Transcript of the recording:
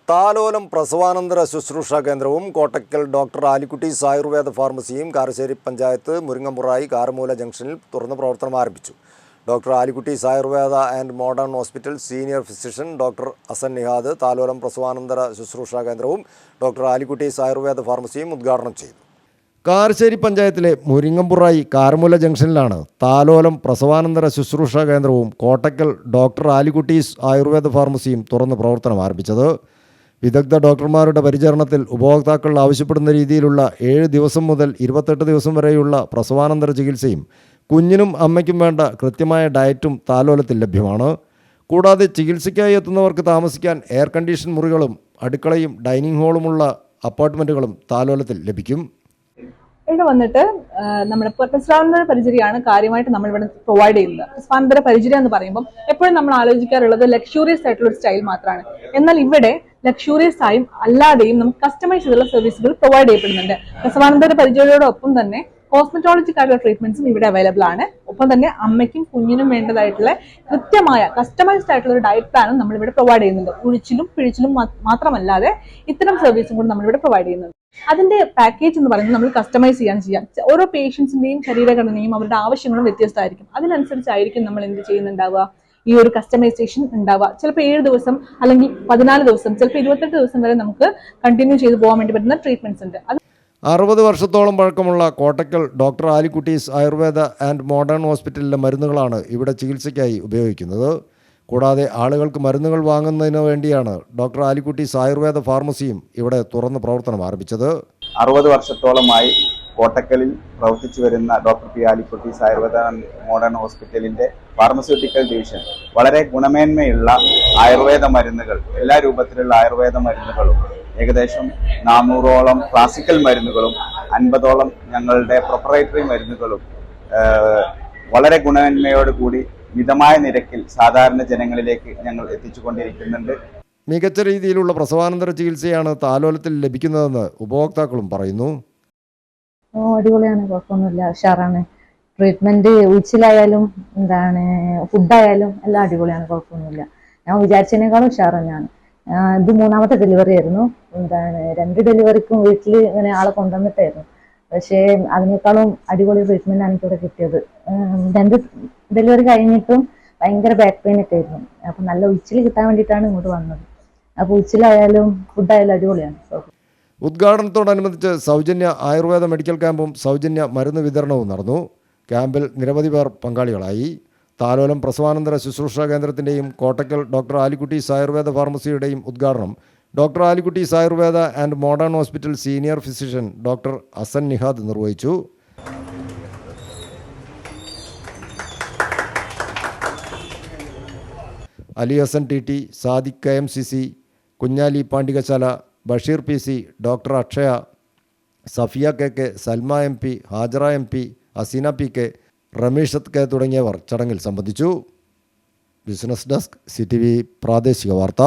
താലോലം പ്രസവാനന്തര ശുശ്രൂഷ കേന്ദ്രവും കോട്ടക്കൽ ഡോക്ടർ ആലിക്കുട്ടീസ് ആയുർവേദ ഫാർമസിയും കാരശ്ശേരി പഞ്ചായത്ത് മുരിങ്ങമ്പുറായി കാരമൂല ജംഗ്ഷനിൽ തുറന്ന് പ്രവർത്തനം ആരംഭിച്ചു. Doctor Alikutty's Ayurveda and modern hospital senior physician doctor Hasan Nihad Thalolam പ്രസവാനന്തര ശുശ്രൂഷ കേന്ദ്രവും ഡോക്ടർ ആലിക്കുട്ടീസ് ആയുർവേദ ഫാർമസിയും ഉദ്ഘാടനം ചെയ്തു. കാരശ്ശേരി പഞ്ചായത്തിലെ മുരിങ്ങമ്പുറായി കാരമൂല ജംഗ്ഷനിലാണ് താലോലം പ്രസവാനന്തര ശുശ്രൂഷ കേന്ദ്രവും കോട്ടക്കൽ ഡോക്ടർ ആലിക്കുട്ടീസ് ആയുർവേദ ഫാർമസിയും തുറന്ന് പ്രവർത്തനം ആരംഭിച്ചത്. വിദഗ്ധ ഡോക്ടർമാരുടെ പരിചരണത്തിൽ ഉപഭോക്താക്കൾ ആവശ്യപ്പെടുന്ന രീതിയിലുള്ള 7 ദിവസം മുതൽ 28 ദിവസം വരെയുള്ള പ്രസവാനന്തര ചികിത്സയും കുഞ്ഞിനും അമ്മയ്ക്കും വേണ്ട കൃത്യമായ ഡയറ്റും താലോലത്തിൽ ലഭ്യമാണ്. കൂടാതെ ചികിത്സയ്ക്കായി എത്തുന്നവർക്ക് താമസിക്കാൻ എയർ കണ്ടീഷൻ മുറികളും അടുക്കളയും ഡൈനിങ് ഹാളുമുള്ള അപ്പാർട്ട്മെൻറ്റുകളും താലോലത്തിൽ ലഭിക്കും. ഇവിടെ വന്നിട്ട് നമ്മുടെ പ്രസവാനന്തര പരിചര്യമാണ് കാര്യമായിട്ട് നമ്മൾ ഇവിടെ പ്രൊവൈഡ് ചെയ്യുന്നത്. പ്രസവാനന്തര പരിചര്യം എന്ന് പറയുമ്പോൾ എപ്പോഴും നമ്മൾ ആലോചിക്കാറുള്ളത് ലക്ഷൂറിയസ് ആയിട്ടുള്ള ഒരു സ്റ്റൈൽ മാത്രമാണ്. എന്നാൽ ഇവിടെ ലക്ഷൂറിയസ് ആയും അല്ലാതെയും നമുക്ക് കസ്റ്റമൈസ് ചെയ്തുള്ള സർവീസുകൾ പ്രൊവൈഡ് ചെയ്യപ്പെടുന്നുണ്ട്. പ്രസവാനന്തര പരിചര്യയോടൊപ്പം തന്നെ കോസ്മെറ്റോളജിക് ആയിട്ടുള്ള ട്രീറ്റ്മെന്റ്സും ഇവിടെ അവൈലബിൾ ആണ്. ഒപ്പം തന്നെ അമ്മയ്ക്കും കുഞ്ഞിനും വേണ്ടതായിട്ടുള്ള കൃത്യമായ കസ്റ്റമൈസ്ഡ് ആയിട്ടുള്ള ഒരു ഡയറ്റ് പ്ലാനും നമ്മൾ ഇവിടെ പ്രൊവൈഡ് ചെയ്യുന്നുണ്ട്. ഉഴിച്ചിലും പിഴിച്ചിലും മാത്രമല്ലാതെ ഇത്തരം സർവീസും കൂടി നമ്മളിവിടെ പ്രൊവൈഡ് ചെയ്യുന്നുണ്ട്. അതിന്റെ പാക്കേജ് എന്ന് പറയുന്നത് നമ്മൾ കസ്റ്റമൈസ് ചെയ്യാം. ഓരോ പേഷ്യൻസിന്റെയും ശരീരഘടനയും അവരുടെ ആവശ്യങ്ങളും വ്യത്യസ്തമായിരിക്കും. അതിനനുസരിച്ചായിരിക്കും നമ്മൾ എന്ത് ചെയ്യുന്നുണ്ടാവുക, ഈ ഒരു കസ്റ്റമൈസേഷൻ ഉണ്ടാവുക. ചിലപ്പോൾ 7 ദിവസം അല്ലെങ്കിൽ 14 ദിവസം, ചിലപ്പോൾ 28 ദിവസം വരെ നമുക്ക് കണ്ടിന്യൂ ചെയ്ത് പോകാൻ വേണ്ടി പറ്റുന്ന ട്രീറ്റ്മെന്റ്സ് ഉണ്ട്. 60 വർഷത്തോളം പഴക്കമുള്ള Kottakkal doctor Alikutty's Ayurveda and modern ഹോസ്പിറ്റലിലെ മരുന്നുകളാണ് ഇവിടെ ചികിത്സയ്ക്കായി ഉപയോഗിക്കുന്നത്. കൂടാതെ ആളുകൾക്ക് മരുന്നുകൾ വാങ്ങുന്നതിന് വേണ്ടിയാണ് ഡോക്ടർ ആലിക്കുട്ടീസ് ആയുർവേദ ഫാർമസിയും ഇവിടെ തുറന്ന് പ്രവർത്തനം ആരംഭിച്ചത്. 60 വർഷത്തോളമായി കോട്ടക്കലിൽ പ്രവർത്തിച്ചു വരുന്ന doctor P Alikutty's Ayurveda modern ഹോസ്പിറ്റലിന്റെ ഫാർമസ്യൂട്ടിക്കൽ ഡിവിഷൻ വളരെ ഗുണമേന്മയുള്ള ആയുർവേദ മരുന്നുകൾ, എല്ലാ രൂപത്തിലുള്ള ആയുർവേദ മരുന്നുകളും ഏകദേശം 400ഓളം ക്ലാസിക്കൽ മരുന്നുകളും 50ഓളം ഞങ്ങളുടെ പ്രൊപ്പറേറ്ററി മരുന്നുകളും വളരെ ഗുണമേന്മയോട് കൂടി മിതമായ നിരക്കിൽ സാധാരണ ജനങ്ങളിലേക്ക് ഞങ്ങൾ എത്തിച്ചുകൊണ്ടിരിക്കുന്നുണ്ട്. മികച്ച രീതിയിലുള്ള പ്രസവാനന്തര ചികിത്സയാണ് താലോലത്തിൽ ലഭിക്കുന്നതെന്ന് ഉപഭോക്താക്കളും പറയുന്നു. അടിപൊളിയാണ്, കുഴപ്പമൊന്നുമില്ല, ഉഷാറാണ്. ട്രീറ്റ്മെന്റ് ഉച്ചിലായാലും ഫുഡായാലും എല്ലാം അടിപൊളിയാണ്, കുഴപ്പമൊന്നുമില്ല. ഞാൻ വിചാരിച്ചതിനേക്കാളും ഉഷാർ തന്നെയാണ്. ഇത് 3ാമത്തെ ഡെലിവറി ആയിരുന്നു. 2 ഡെലിവറിക്കും വീട്ടിൽ ഇങ്ങനെ ആളെ കൊണ്ടുവന്നിട്ടായിരുന്നു. പക്ഷേ അതിനേക്കാളും അടിപൊളി ട്രീറ്റ്മെന്റ് ആണ് എനിക്കിവിടെ കിട്ടിയത്. 2 ഡെലിവറി കഴിഞ്ഞിട്ടും ഭയങ്കര ബാക്ക് പെയിൻ ഒക്കെ ആയിരുന്നു. അപ്പൊ നല്ല ഉച്ചിൽ കിട്ടാൻ വേണ്ടിയിട്ടാണ് ഇങ്ങോട്ട് വന്നത്. അപ്പൊ ഉച്ചിലായാലും ഫുഡായാലും അടിപൊളിയാണ്. ഉദ്ഘാടനത്തോടനുബന്ധിച്ച് സൗജന്യ ആയുർവേദ മെഡിക്കൽ ക്യാമ്പും സൗജന്യ മരുന്ന് വിതരണവും നടന്നു. ക്യാമ്പിൽ നിരവധി പേർ പങ്കാളികളായി. താലോലം പ്രസവാനന്തര ശുശ്രൂഷ കേന്ദ്രത്തിൻ്റെയും കോട്ടക്കൽ ഡോക്ടർ ആലിക്കുട്ടീസ് ആയുർവേദ ഫാർമസിയുടെയും ഉദ്ഘാടനം doctor Alikutty's Ayurveda and modern hospital senior physician doctor Hasan Nihad നിർവഹിച്ചു. Ali Hasan T, Sadiq KMCC, Kunhali Pandikasala, Basheer PC, doctor Akshaya, Safiya KK, Salma MP, Hajara MP, Haseena PK, Rameeshath K തുടങ്ങിയവർ ചടങ്ങിൽ സംബന്ധിച്ചു. ബിസിനസ് ഡെസ്ക് CTV പ്രാദേശിക വാർത്ത.